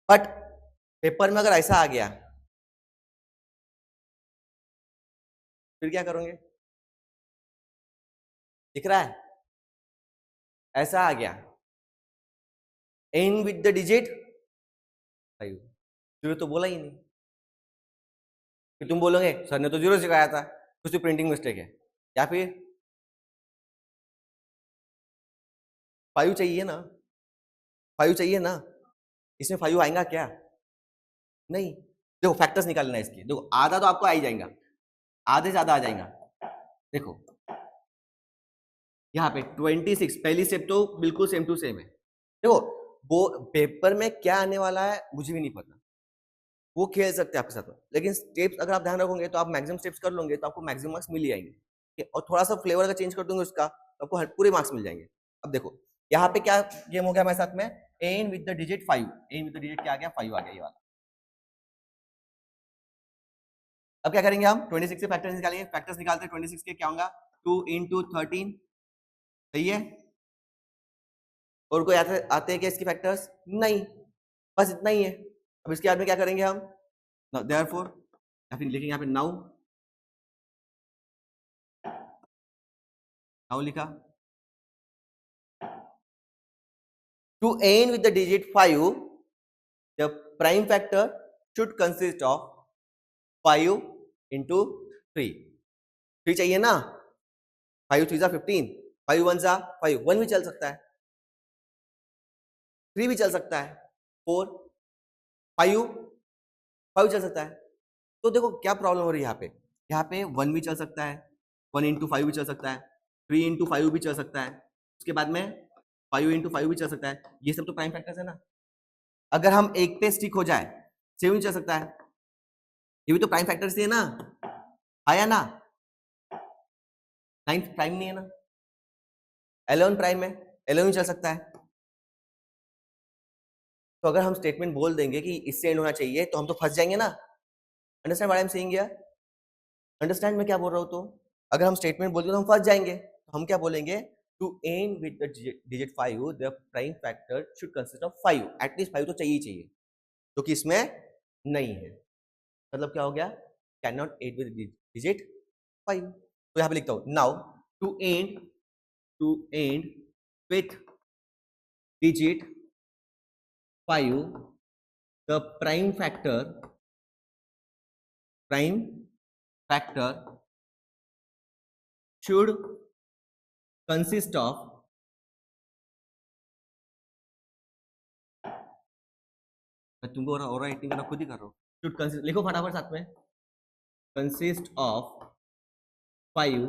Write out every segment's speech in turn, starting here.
But paper में अगर ऐसा आ गया फिर क्या करोगे? दिख रहा है? ऐसा आ गया and with the digit 5, zero तो बोला ही नहीं। फिर तुम बोलोगे सर ने तो जीरो सिखाया था, कुछ तो प्रिंटिंग मिस्टेक है। या फिर 5 चाहिए ना, 5 चाहिए ना, इसमें 5 आएगा क्या? नहीं। देखो फैक्टर्स निकालना है इसके, देखो आधा तो आपको आ ही जाएगा, आधे ज्यादा आ जाएगा। देखो यहाँ पे 26, पहली स्टेप तो बिल्कुल सेम टू सेम है। देखो वो पेपर में क्या आने वाला है मुझे भी नहीं पता, वो खेल सकते हैं आपके साथ, लेकिन स्टेप्स अगर आप ध्यान रखोगे तो आप मैक्सिमम स्टेप्स कर लोगे तो आपको मैक्सिमम मार्क्स मिल ही जाएंगे। और थोड़ा सा फ्लेवर अगर चेंज कर दोगे उसका तो आपको पूरे मार्क्स मिल जाएंगे। अब देखो यहाँ पे क्या गेम हो गया हमारे साथ में, end with the digit 5, end with the digit क्या आ गया, 5 आ गया ये वाला। अब क्या करेंगे हम, 26 से फैक्टर्स निकालेंगे। फैक्टर्स निकालते हैं 26 के, क्या होगा 2 into 13, सही है। और कोई आते हैं क्या इसके फैक्टर्स? नहीं, बस इतना ही है। अब इसके बाद में क्या करेंगे हम, देयरफॉर या फिर लिखेंगे यहाँ पे नाउ, नाउ लिखा, to end with the digit 5 the prime factor should consist of 5 into 3, 3 चाहिए ना, 5 3 15, 5 1 5, 1 भी चल सकता है, 3 भी चल सकता है, 4 5 5 चल सकता है। तो देखो क्या प्रॉब्लम हो रही है यहाँ पे 1 भी चल सकता है, 1 into 5 भी चल सकता है, 3 into 5 भी चल सकता है, उसके बाद में 5 into 5 भी चल सकता है। ये सब तो प्राइम फैक्टर्स है ना। अगर हम एक पे स्टिक हो जाए 7 भी चल सकता है, ये भी तो प्राइम फैक्टर्स है ना, आया ना। 9 प्राइम नहीं है ना, 11 प्राइम है, 11 चल सकता है। तो अगर हम स्टेटमेंट बोल देंगे कि इससे एंड होना चाहिए तो हम तो फंस जाएंगे ना। Understand what I am saying here? Understand मैं क्या बोल रहा हूँ? तो अगर हम स्टेटमेंट बोल दें तो हम फंस जाएंगे। तो हम क्या बोलेंगे, to end with the digit 5 the prime factor should consist of 5, at least 5 तो चाहिए चाहिए, जो कि इसमें नहीं है। मतलब क्या हो गया, can not end with digit 5। तो यहाँ पे लिखता हूँ now to end with digit 5 the prime factor should consist of, मैं तुमको और राइटिंग करना खुद ही कर रहा हूँ, should consist लिखो फटाफट साथ में, consist of 5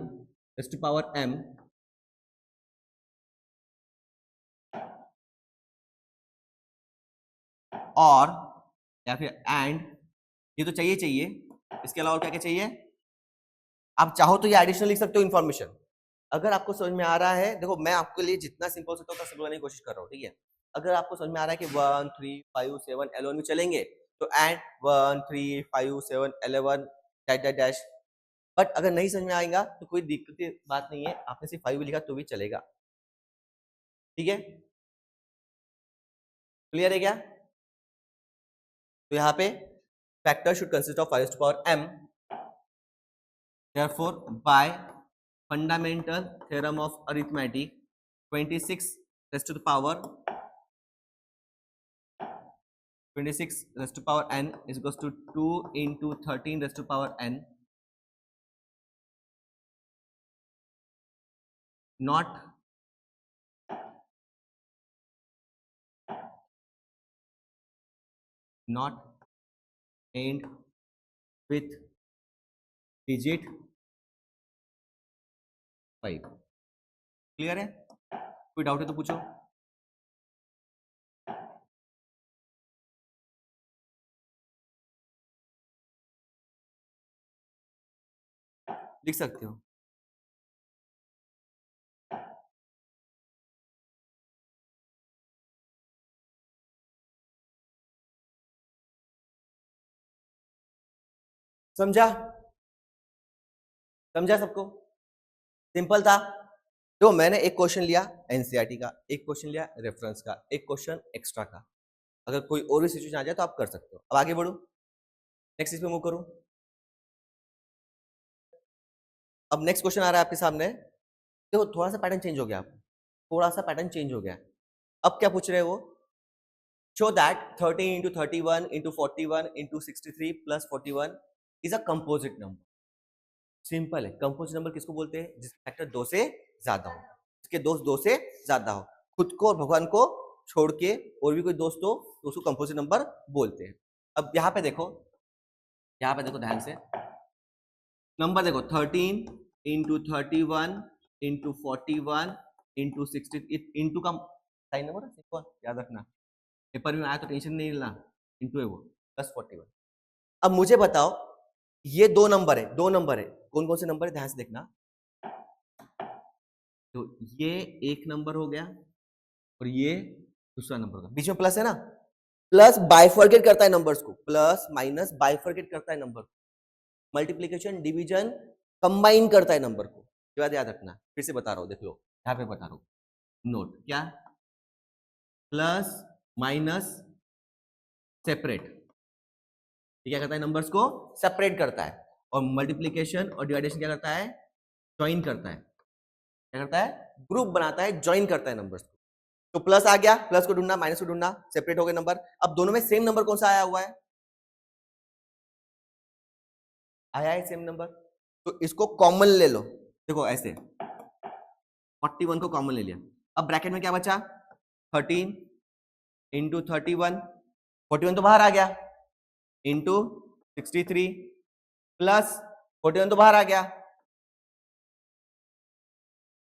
raised to power m और या फिर एंड, ये तो चाहिए चाहिए, इसके अलावा क्या क्या चाहिए? आप चाहो तो ये एडिशनल लिख सकते हो इन्फॉर्मेशन। अगर आपको समझ में आ रहा है, देखो मैं आपके लिए जितना सिंपल सकता हूँ उतना सिंपल करने की कोशिश कर रहा हूँ, ठीक है। अगर आपको समझ में आ रहा है कि 1 3 5 7 11 भी चलेंगे तो and 1 3 5 7 11 dash dash dash. But अगर नहीं समझ में आएगा तो कोई दिक्कत की बात नहीं है, आपने सिर्फ 5 लिखा तो भी चलेगा, ठीक है। क्लियर है क्या? तो यहाँ पे factor should consist of 5 to power m, therefore by fundamental theorem of arithmetic 26 raised to the power 26 raised to power n is equals to 2 into 13 raised to power n, not end with digit 5। Clear है? कोई doubt है तो पूछो। लिख सकते हो। समझा? समझा सबको? सिंपल था। तो मैंने एक क्वेश्चन लिया एनसीईआरटी का, एक क्वेश्चन लिया रेफरेंस का, एक क्वेश्चन एक्स्ट्रा का। अगर कोई और भी सिचुएशन आ जाए तो आप कर सकते हो। अब आगे बढ़ो, नेक्स्ट चीज पे मूव करूं। अब नेक्स्ट क्वेश्चन आ रहा है आपके सामने, देखो थोड़ा सा पैटर्न चेंज हो गया, थोड़ा सा पैटर्न चेंज हो गया। अब क्या पूछ रहे हैं वो, show that 13 into 31 into 41 into 63 plus 41 is a composite number. Simple है, कंपोजिट नंबर किसको बोलते हैं, जिसका फैक्टर 2 से ज्यादा हो, जिसके दोस्त 2 से ज्यादा हो, खुद को और भगवान को छोड़ के और भी कोई दोस्त हो तो उसको कंपोजिट नंबर बोलते हैं। अब यहाँ पे देखो ध्यान से, नंबर देखो 13 into 31 into 41 into 60 इंटू का साइन नंबर है, याद रखना, पेपर में आया तो टेंशन नहीं लेना, इंटू है वो प्लस 41। अब मुझे बताओ ये दो नंबर है, कौन कौन से नंबर है, ध्यान से देखना। तो ये एक नंबर हो गया और ये दूसरा नंबर होगा, बीच में प्लस है ना, प्लस बाइफर्केट करता है नंबर्स को, प्लस माइनस बाइफर्केट करता है नंबर को, मल्टीप्लीकेशन डिवीजन कंबाइन करता है नंबर को। ये बात याद रखना, फिर से बता रहा हूं, देख लो यहाँ पे बता रहा हूं, नोट क्या, प्लस माइनस सेपरेट, क्या करता है, नंबर्स को सेपरेट करता है, और मल्टीप्लीकेशन और डिवाइडेशन क्या करता है, ज्वाइन करता है, क्या करता है, ग्रुप बनाता है, ज्वाइन करता है नंबर्स को। तो प्लस आ गया, प्लस को ढूंढना, माइनस को ढूंढना, सेपरेट हो गए नंबर। अब दोनों में सेम नंबर कौन सा आया हुआ है, आया है सेम नंबर, तो इसको कॉमन ले लो। देखो ऐसे 41 को कॉमन ले लिया, अब ब्रैकेट में क्या बचा, 13 इंटू 31, 41 तो बाहर आ गया, इंटू 63 प्लस 41 तो बाहर आ गया।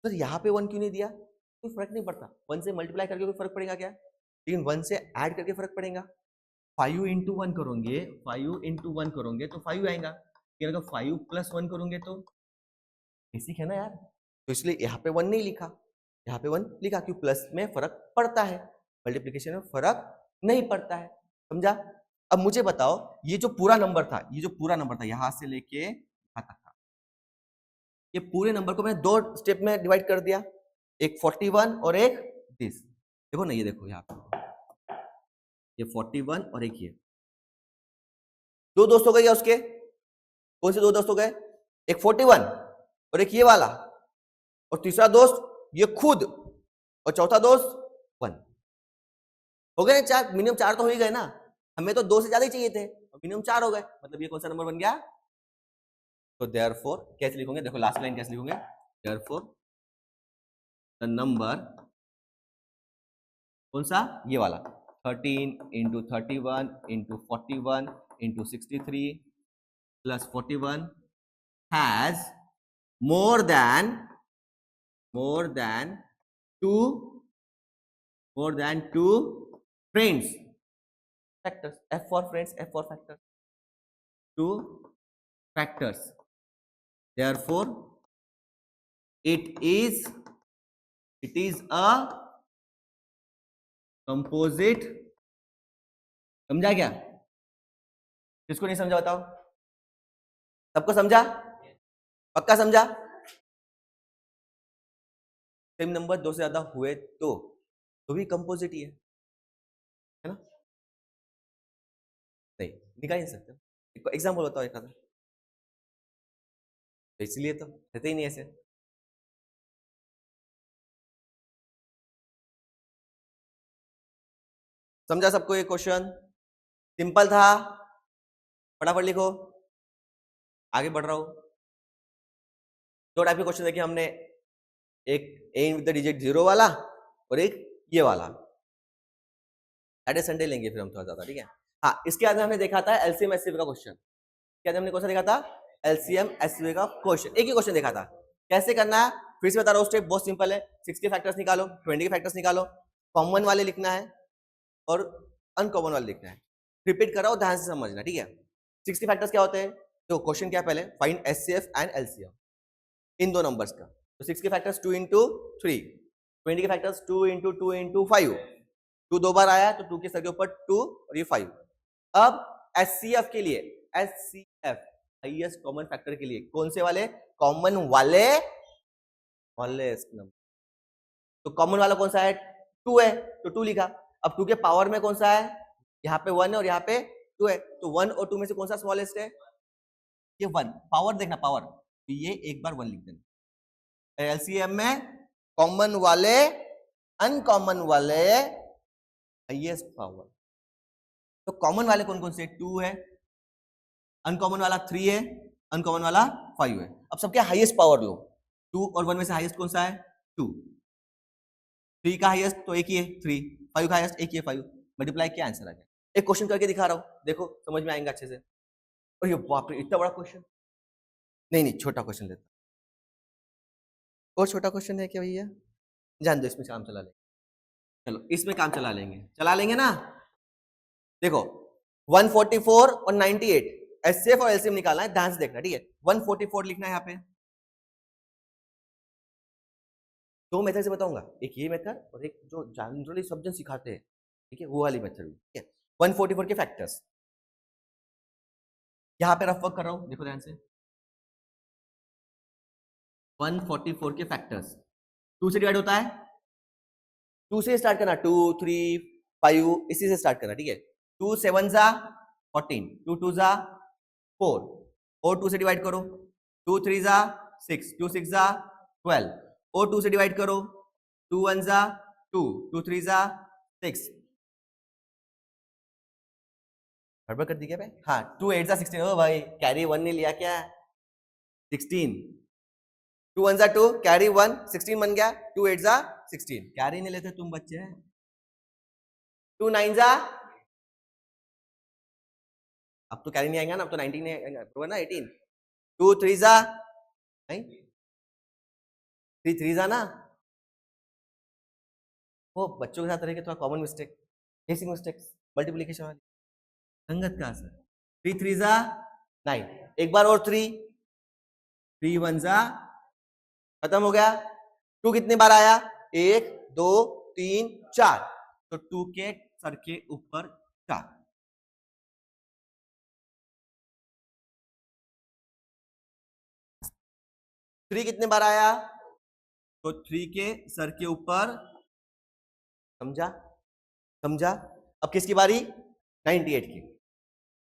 तो यहां पे 1 क्यों नहीं दिया, कोई फर्क नहीं पड़ता, 1 से मल्टीप्लाई करके कोई फर्क पड़ेगा क्या, लेकिन 1 से ऐड करके फर्क पड़ेगा। 5 इंटू 1 करोगे, 5 इंटू 1 करोगे तो 5 आएगा, अगर 5 प्लस 1 करोगे तो बेसिक है ना यार, तो इसलिए यहाँ पे 1 नहीं लिखा, यहाँ पे 1 लिखा, क्यों, प्लस में फर्क पड़ता है, मल्टीप्लिकेशन में फर्क नहीं पड़ता है, समझा। अब मुझे बताओ ये जो पूरा नंबर था, यहां से लेके यहां तक था, ये पूरे नंबर को मैंने 2 स्टेप में डिवाइड कर दिया, एक 41 और एक दिस, देखो ना, ये देखो यहाँ पे ये 41 और एक ये, दो दोस्त हो गए या उसके, कौन से दो दोस्त हो गए, एक 41 और एक ये वाला, और तीसरा दोस्त ये खुद, और चौथा दोस्त 1, हो गए ना 4, मिनिमम 4 तो हो ही गए ना, हमें तो 2 से ज्यादा ही चाहिए थे, मिनिमम 4 हो गए, मतलब ये कौन सा नंबर बन गया। तो देयरफॉर कैसे लिखोगे, देखो लास्ट लाइन कैसे लिखोगे, देयरफॉर द नंबर, कौन सा, ये वाला 13 into 31 into 41 into 63 plus 41 has more than 2 friends, factors, F for friends, F for factors, 2 factors, therefore it is a composite। समझा क्या, किसको नहीं समझा बताओ, सबको समझा, पक्का समझा, सेम नंबर 2 से ज्यादा हुए तो भी कंपोजिट ही है ना, नहीं निकाल नहीं सकते, एग्जाम्पल बताओ एक आधा, तो इसलिए तो रहते ही नहीं ऐसे। समझा सबको ये क्वेश्चन, सिंपल था, फटाफट लिखो, आगे बढ़ रहा हूं। 2 टाइप के क्वेश्चन देखे हमने, एक एंड विद द डिजिट 0 वाला और एक ये वाला, सैटरडे संडे लेंगे फिर हम थोड़ा ज्यादा, ठीक है। हाँ, इसके बाद हमने देखा था एलसीएम एससीवी का क्वेश्चन, क्या हमने कौन सा देखा था, एलसीएम एससीवी का क्वेश्चन, एक ही क्वेश्चन देखा था, कैसे करना है फिर से बता रहा हूँ, स्टेप बहुत सिंपल है, 6 के फैक्टर्स निकालो, 20 के फैक्टर्स निकालो, कॉमन वाले लिखना है और अनकॉमन वाले लिखना है, रिपीट कर रहा हूँ, ध्यान से समझना, ठीक है। 6 के फैक्टर्स क्या होते हैं, तो क्वेश्चन क्या, पहले फाइंड एचसीएफ एंड एलसीएम इन दो नंबर्स का, तो 6 के फैक्टर्स 2 इंटू 3, 20 के फैक्टर्स 2 इंटू 2 इंटू 5, 2 2 बार आया तो 2 के सर के ऊपर 2 और ये 5। अब एचसीएफ के लिए, एचसीएफ हाईएस्ट कॉमन फैक्टर के लिए कौन से वाले, कॉमन वाले नंबर, तो कॉमन वाला कौन सा है, 2 है तो 2 लिखा, अब 2 के पावर में कौन सा है यहाँ पे 1 है और यहाँ पे 2 है, तो 1 और 2 में से कौन सा स्मॉलेस्ट है? ये 1। पावर देखना, पावर, तो ये एक बार 1 लिख देना। एलसीएम में कॉमन वाले अनकॉमन वाले हाईएस्ट पावर, तो कॉमन वाले कौन कौन से? 2 है, अनकॉमन वाला 3 है, अनकॉमन वाला 5 है। अब सबके हाईएस्ट पावर लो, 2 और 1 में से हाईएस्ट कौन सा है? 2। 3 का हाईएस्ट तो एक ही है 3, 5 का हाईएस्ट एक ही है 5, मल्टीप्लाई किया, आंसर आ गया। एक क्वेश्चन करके दिखा रहा हूं, देखो समझ में आएगा अच्छे से। अरे बाप रे, इतना बड़ा क्वेश्चन। नहीं, छोटा क्वेश्चन लेता, और छोटा क्वेश्चन है क्या भैया? जान दो, इसमें काम चला लेंगे। चलो इसमें काम चला लेंगे ना। देखो 144 और 98, एचसीएफ और एलसीएम निकालना है, ध्यान से देखना, ठीक है। 144 लिखना है यहाँ पे, दो मेथड से बताऊंगा, एक ये मेथड और एक जो जनरली सब जन सिखाते हैं, ठीक है, वो वाली मेथड, ठीक है। 144 के फैक्टर्स यहाँ पे रफ वर्क कर रहा हूं, देखो ध्यान से। 144 के फैक्टर्स 2 से डिवाइड होता है, 2 से स्टार्ट करना, 2 3 5 इसी से स्टार्ट करना, ठीक है। 2 7 जा 14, 2 2 जा 4 और 2 से डिवाइड करो, 2 3 जा 6, 2 6 जा 12 और 2 से डिवाइड करो, 2 1 जा 2, 2 3 जा 6। गड़बड़ कर दी क्या भाई? हाँ, 2 8 जा 16। ओ भाई, कैरी 1 ने लिया क्या? 16। 2 1 जा 2, कैरी 1, 16 बन गया, 2 8 जा 16, कैरी नहीं लेते तुम बच्चे हैं। 2 9 जा, अब तो कैरी नहीं आएगा ना, अब तो 19 नहीं आएगा, तो ना 18। 2 3 जा, नहीं 3 3 जा ना, वो बच्चों के साथ रह के थोड़ा common mistake, basic mistakes, multiplication वाली संगत का असर। 3 3 जा 9, एक बार और 3 3 1 जा, खत्म हो गया। 2 कितने बार आया? 1 2 3 4, तो 2 के सर के ऊपर 4। थ्री कितने बार आया? तो 3 के सर के ऊपर, समझा समझा। अब किसकी बारी? 98 की,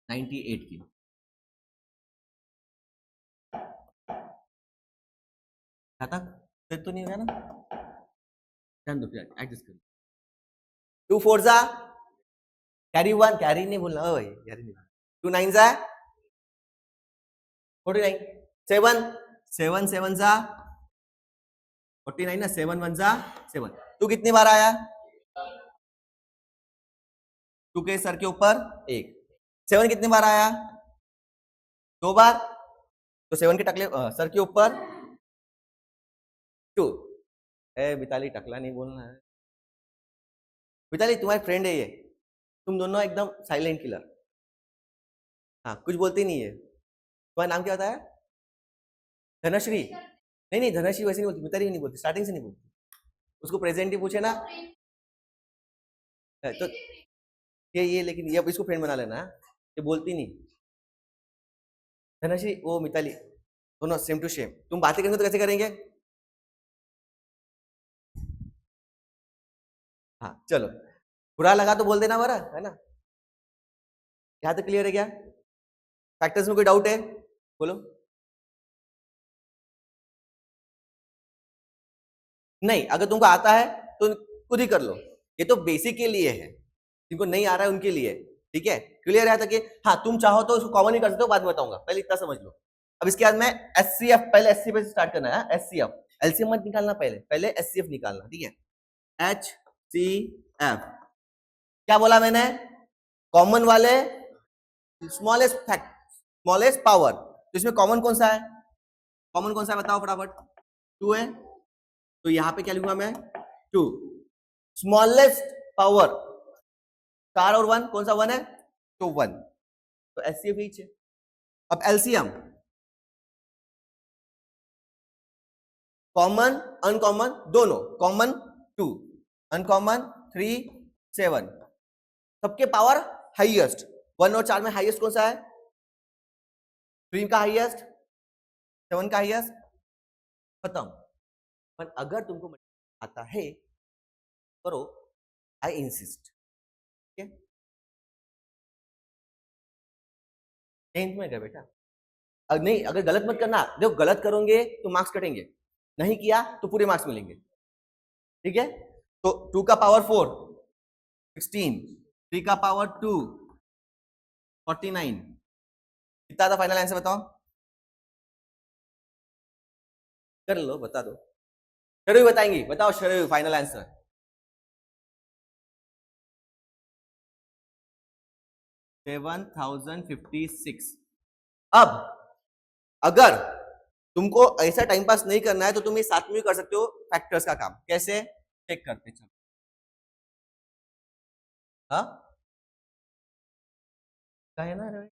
98 की। खाता फिर तो नहीं होगा ना, ध्यान दो, फिर एडजस्ट कर। 2 4 जा, कैरी 1, कैरी नहीं बोलना, ओ भाई कैरी नहीं। 2 9 जा 49, 7 7 7 जा 49 ना, 7 1 जा 7। 2 कितनी बार आया? 2 के सर के ऊपर 1। 7 कितनी बार आया? 2 बार, तो 7 के टकले सर के ऊपर 2। ए मिताली, टकला नहीं बोलना है मिताली, तुम्हारी फ्रेंड है ये, तुम दोनों एकदम साइलेंट किलर। हाँ, कुछ बोलती नहीं है। तुम्हारा नाम क्या होता है? धनश्री? नहीं नहीं, धनश्री वैसे नहीं बोलती, मिताली नहीं बोलती, स्टार्टिंग से नहीं बोलती। उसको प्रेजेंट ही पूछे ना, तो ये लेकिन ये अब इसको फ्रेंड बना लेना, ये बोलती नहीं। धनश्री, वो मिताली, दोनों सेम टू सेम। तुम बातें करेंगे तो कैसे करेंगे? हाँ चलो, बुरा लगा तो बोल देना बरा, है ना। यहाँ तक क्लियर है क्या? फैक्टर्स में कोई डाउट है? बोलो। नहीं, अगर तुमको आता है तो खुद ही कर लो, ये तो बेसिक के लिए है, जिनको नहीं आ रहा है उनके लिए, ठीक है। क्लियर है? कि हाँ, तुम चाहो तो उसको कॉमन ही कर सकते हो, बाद में बताऊंगा, पहले इतना समझ लो। अब इसके बाद में एचसीएफ, पहले एचसीएफ से स्टार्ट करना है। एचसीएफ, एलसीएम मत निकालना, पहले पहले एचसीएफ निकालना, ठीक है। एचसीएफ क्या बोला मैंने? कॉमन वाले स्मॉलेस्ट फैक्ट, स्मॉलेस्ट पावर, तो इसमें कॉमन कौन सा है? कॉमन कौन सा है बताओ फटाफट। 2 है, तो यहां पे क्या लिखूंगा मैं? 2। स्मॉलेस्ट पावर 4 और 1, कौन सा 1 है? तो 1, तो एचसीएफ ईच है। अब एलसीएम, कॉमन अनकॉमन दोनों, कॉमन 2, अनकॉमन 3 7, सबके पावर हाईएस्ट। 1 और 4 में हाईएस्ट कौन सा है? 3 का हाईएस्ट, 7 का हाईएस्ट, खत्म। पर अगर तुमको आता है करो, आई इंसिस्ट, ठीक है। 10th में गए बेटा। नहीं, अगर गलत मत करना, देखो गलत करोगे तो मार्क्स कटेंगे, नहीं किया तो पूरे मार्क्स मिलेंगे, ठीक है। तो 2 का पावर 4 16, 3 का पावर 2 49, कितना था फाइनल आंसर बताओ, कर लो बता दो, शरू बताएंगी, बताओ शरू फाइनल आंसर। 7056। अब अगर तुमको ऐसा टाइम पास नहीं करना है तो तुम ये साथ में भी कर सकते हो फैक्टर्स का काम, कैसे चेक करते चलो। हाँ है ना,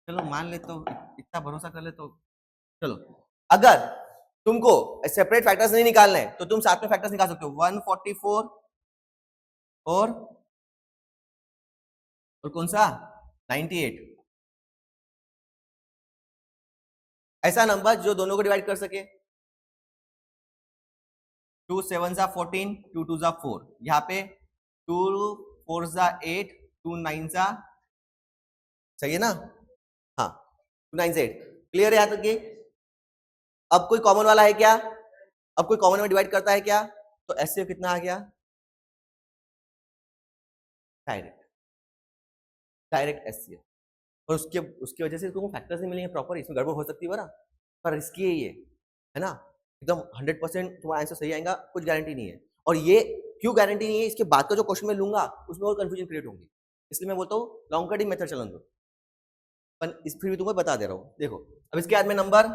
चलो मान ले तो, इतना भरोसा कर ले तो चलो। अगर तुमको सेपरेट फैक्टर्स नहीं निकालने हैं तो तुम साथ में फैक्टर्स निकाल सकते हो, 144 और कौन सा 98, ऐसा नंबर जो दोनों को डिवाइड कर सके। 2 7 जा 14, 2 2 जा 4, यहाँ पे 2 4 जा 8, 2 9 जा, सही है ना, हाँ 2 9 से 8, क्लियर है यहाँ तक की। अब कोई कॉमन वाला है क्या, अब कोई कॉमन में डिवाइड करता है क्या, तो एचसीएफ कितना आ गया, डायरेक्ट डायरेक्ट एचसीएफ। और उसके उसकी वजह से तुमको फैक्टर्स नहीं मिलेंगे प्रॉपर, इसमें गड़बड़ हो सकती है बड़ा, पर रिस्की है ये, है ना, एकदम 100% तुम्हारा आंसर सही आएगा, कुछ गारंटी नहीं है। और ये क्यों गारंटी नहीं है, इसके बाद का जो क्वेश्चन मैं लूंगा उसमें और कंफ्यूजन क्रिएट होंगी, इसलिए मैं बोलता हूँ लॉन्ग कटिंग मेथड चलन दो, पर इस फिर भी तुमको बता दे रहा हूँ। देखो अब इसके बाद में नंबर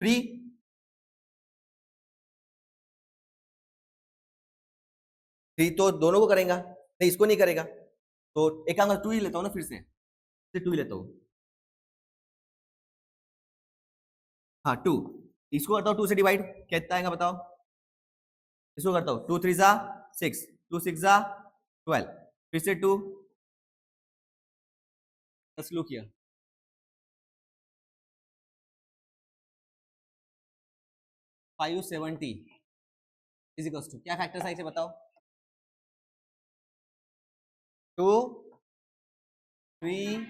3, 3 तो दोनों को करेगा, नहीं इसको नहीं करेगा, तो एक काम 2 ही लेता हूँ ना, फिर से 2 ही लेता हूँ, हाँ 2, इसको करता हूँ 2 से डिवाइड, कितना आएगा बताओ, इसको करता हूँ 2 3 जा 6, 2 6 जा 12, फिर से 2 स्लो किया, 570 इजिकल्स टू क्या फैक्टर साइज है बताओ, 2 3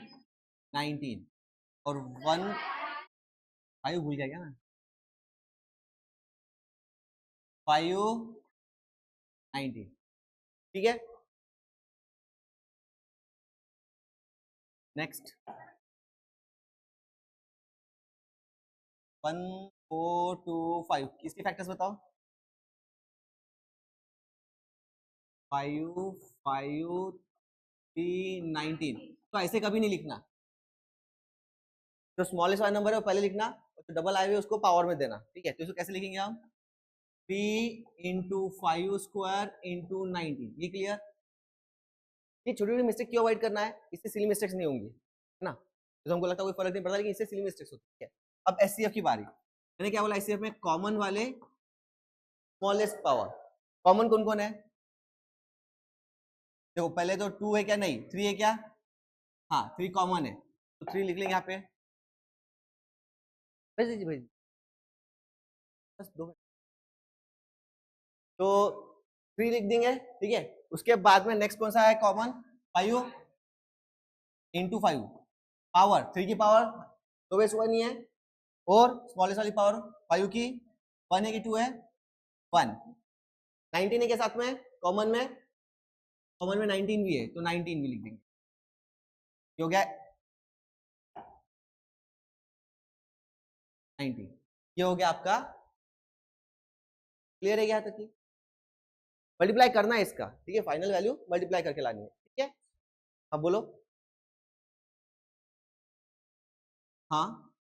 19 और 1 5 भूल गया क्या ना, 5 19, ठीक है। नेक्स्ट 1 4 2 5 किसके फैक्टर्स बताओ, 5 5 3 19, तो ऐसे कभी नहीं लिखना, जो स्मॉलेस्ट वाला नंबर है वो पहले लिखना, और जो डबल आए हुए उसको पावर में देना, ठीक है। तो इसको कैसे लिखेंगे हम, 3 इंटू 5 स्क्वायर इंटू 19, ये क्लियर। ये छोटी छोटी मिस्टेक क्यों अवॉइड करना है, इससे सिली मिस्टेक्स नहीं होंगी, है ना, तो हमको लगता है कोई फर्क नहीं पड़ता, लेकिन इससे सिली मिस्टेक्स होती है। अब एचसीएफ की बारी, मैंने क्या बोला, एचसीएफ में कॉमन वाले स्मॉलेस्ट पावर, कॉमन कौन कौन है, देखो पहले तो 2 है क्या, नहीं 3 है क्या, हाँ 3 कॉमन है, तो 3 लिख लेंगे यहाँ पे, भेज दीजिए भेज, बस 2, तो 3 लिख देंगे, ठीक है। उसके बाद में नेक्स्ट कौन सा है कॉमन, 5 इंटू 5, पावर 3 की पावर तो बेस 1 ही है, और स्मॉलेस्ट वाली पावर 5 की 1 है कि 2 है, 1, 19 है के साथ में कॉमन में, कॉमन में 19 भी है तो 19 भी लिख देंगे, ये हो गया 19, ये हो गया आपका, क्लियर है क्या तक की, मल्टीप्लाई करना है इसका, ठीक है, फाइनल वैल्यू मल्टीप्लाई करके लानी है, ठीक है। अब बोलो, हाँ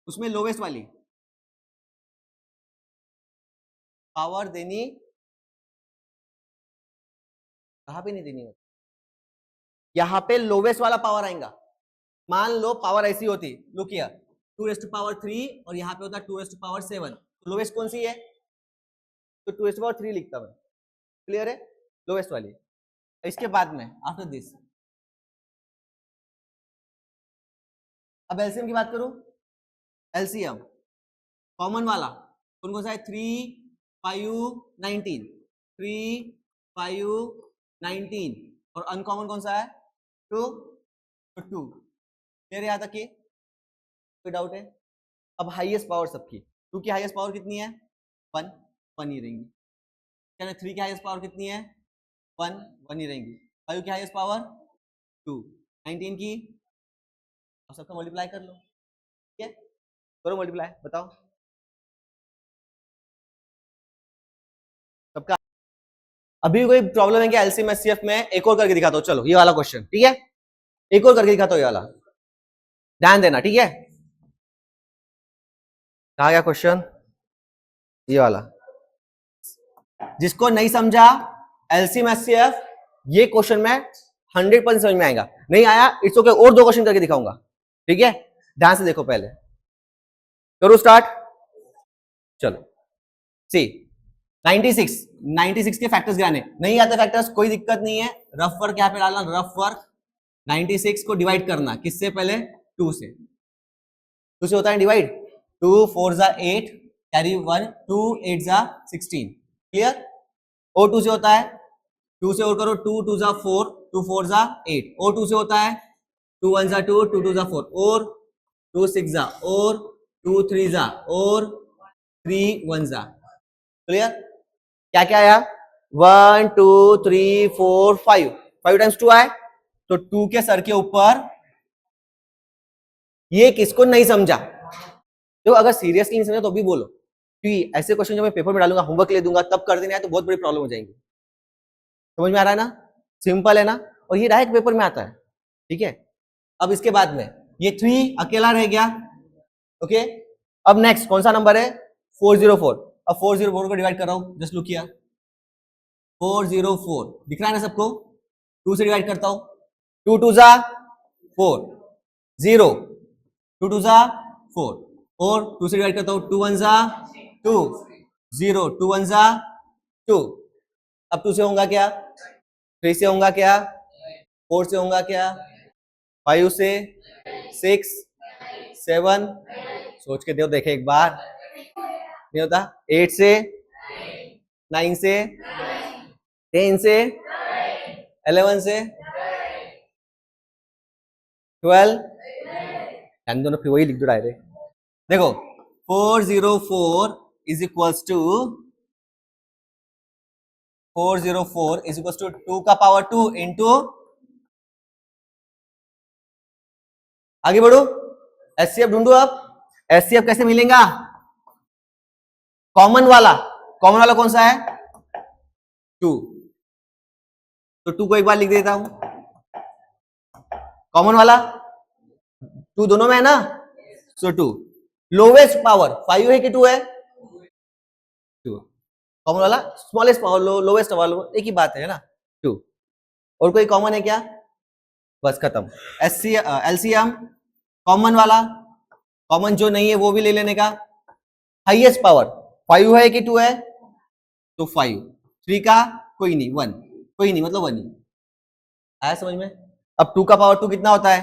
उसमें लोवेस्ट वाली पावर देनी, कहां पे नहीं देनी है, यहाँ पे लोवेस्ट वाला पावर आएगा, मान लो पावर ऐसी होती, look here 2 raised to power 3 और यहाँ पे होता 2 raised to power 7, तो लोवेस्ट कौन सी है, तो 2 raised to power 3 लिखता मैं, क्लियर है, लोवेस्ट वाली। इसके बाद में आफ्टर दिस, अब एलसीएम की बात करूं, एलसीएम कॉमन वाला कौन कौन सा है, 3 5 19, 3 5 19, और अनकॉमन कौन सा है 2, तो 2, क्लियर है यहाँ तक की? कोई डाउट है? अब हाईएस्ट पावर सबकी, 2 की हाईएस्ट पावर कितनी है? 1 ही रहेंगी। क्या 3 की हाईएस्ट पावर कितनी है? 1 ही रहेंगी। 5 की हाईएस्ट पावर 2, 19 की, अब सबका मल्टीप्लाई कर लो, ठीक है? करो मल्टीप्लाई, बताओ सबका। अभी कोई प्रॉब्लम है क्या एलसीएम एचसीएफ में? एक और करके दिखाता हूँ, चलो ये वाला क्वेश्चन, ठीक है? एक और करके दिखाता हूँ, ये वाला ध्यान देना, ठीक है? कहा गया क्वेश्चन? ये वाला, जिसको नहीं समझा एलसीएम एचसीएफ, ये क्वेश्चन में 100% समझ में आएगा। नहीं आया इट्स ओके, और 2 क्वेश्चन करके दिखाऊंगा, ठीक है? ध्यान से देखो, पहले करो स्टार्ट। चलो सी 96 के फैक्टर्स गिराने नहीं आते फैक्टर्स, कोई दिक्कत नहीं है, रफ वर्क यहाँ पे डालना, रफ वर्क 96 को डिवाइड करना, किससे? पहले 2 से। 2 से होता है डिवाइड, 2 4 जा 8, कैरी 1, 2 8 जा 16, क्लियर? और 2 से होता है, 2 से और करो, 2 2 जा 4, 2 4 जा 8, और 2 से होता है 2 1 जा 2, 2 2 जा 4, और 2 6 जा, और 2 3 जा, और 3 1 जा, क्लियर? क्या क्या आया? 1 2 3 4 5, 5 टाइम्स 2 आए, तो 2 के सर के ऊपर। ये किसको नहीं समझा? तो अगर सीरियसली नहीं समझा तो भी बोलो, क्योंकि ऐसे क्वेश्चन जब मैं पेपर में डालूंगा, होमवर्क ले दूंगा, तब कर देना है तो बहुत बड़ी प्रॉब्लम हो जाएगी। समझ में आ रहा है ना? सिंपल है ना? और ये डायरेक्ट पेपर में आता है, ठीक है? अब इसके बाद में ये 3 अकेला रह गया, ओके? अब नेक्स्ट कौन सा नंबर है? 404। अब 404 को डिवाइड कर रहा हूं, जस्ट लुक किया, 404 दिख रहा है ना सबको? 2 से डिवाइड करता हूं, 2 2 जा 4, 0, 2 2 जा 4, और 2 से डिवाइड करता हूं, 2 1 जा 2, 0, 2 1 जा 2। अब 2 से होगा क्या? 3 से होगा क्या? 4 से होगा क्या? 5 से, 6 7, सोच के दो, देखे एक बार, नहीं होता? 8 से, 9 से, 10 से, 11 से, 12, दोनों फिर वही लिख दो डायरेक्ट। देखो 404 इज इक्वल्स टू 2 का पावर 2 इंटू, आगे बढ़ो, एचसीएफ ढूंढो। अब एचसीएफ कैसे मिलेगा? कॉमन वाला कौन सा है? 2, तो 2 को एक बार लिख देता हूं, कॉमन वाला 2 दोनों में है ना, सो 2। लोवेस्ट पावर 5 है कि 2 है? 2। कॉमन वाला स्मॉलेस्ट पावर, लोवेस्ट पावर, एक ही बात है ना, 2। और कोई कॉमन है क्या? बस खत्म। एलसीएम कॉमन वाला, कॉमन जो नहीं है वो भी ले लेने का। हाईएस्ट पावर 5 है कि 2 है? तो 5, 3 का कोई नहीं, 1, कोई नहीं मतलब 1 ही आया समझ में? अब 2 का पावर 2 कितना होता है?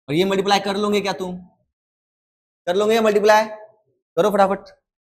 और ये मल्टीप्लाई कर लोगे क्या तुम? कर लोगे मल्टीप्लाई? करो फटाफट।